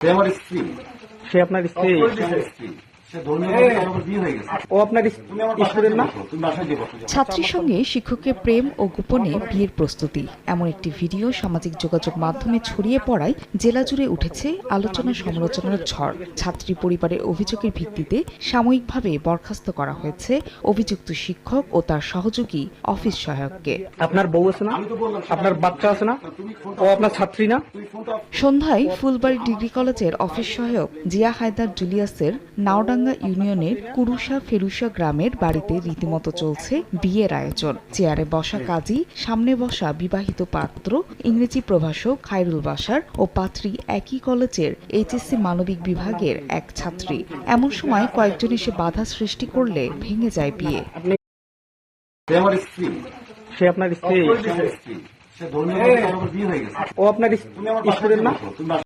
সে আমার স্ত্রী। সে আপনার স্ত্রী? অবশ্যই সে আমার স্ত্রী। সে ধর্মীয় ভাবে আমার বিয়ে হয়ে গেছে। ও আপনার তুমি আমার বাসায় স্টুডেন্ট না? যেতে বসো, তুমি বাসায় যেতে বসো। ছাত্রীর সঙ্গে শিক্ষকের প্রেম ও গোপনে বিয়ের প্রস্তুতি, এমন একটি ভিডিও সামাজিক যোগাযোগ মাধ্যমে ছড়িয়ে পড়ায় জেলা জুড়ে উঠেছে আলোচনা সমালোচনার ঝড়। ছাত্রী পরিবারের অভিযোগের ভিত্তিতে সাময়িকভাবে বরখাস্ত করা হয়েছে অভিযুক্ত শিক্ষক ও তার সহযোগী অফিস সহায়ককে। আপনার বউ আছে না? আপনার বাচ্চা আছে না? ও আপনার ছাত্রী না? সন্ধ্যায় ফুলবাড়ী ডিগ্রি কলেজের অফিস সহায়ক জিয়া হায়দার জুলিয়াসের নাওডাঙ্গা ইউনিয়নের কুরুশা ফেরুশা গ্রামের বাড়িতে রীতিমতো চলছে বিয়ের আয়োজন। চেয়ারে বসা কাজী, সামনে বসা বিবাহিত পাত্র, ইংরেজি প্রভাষক খায়রুল বাশার ও পাত্রী একই কলেজের এইচএসসি মানবিক বিভাগের এক ছাত্রী। এমন সময় কয়েকজন এসে বাধা সৃষ্টি করলে ভেঙে যায় বিয়ে। সে আমার স্ত্রী। সে আপনার স্ত্রী? অবশ্যই সে আমার স্ত্রী। সে ধর্মীয় ভাবে আমার বিয়ে হয়ে গেছে। ও আপনার তুমি আমার বাসায় স্টুডেন্ট যেতে না? বসো, তুমি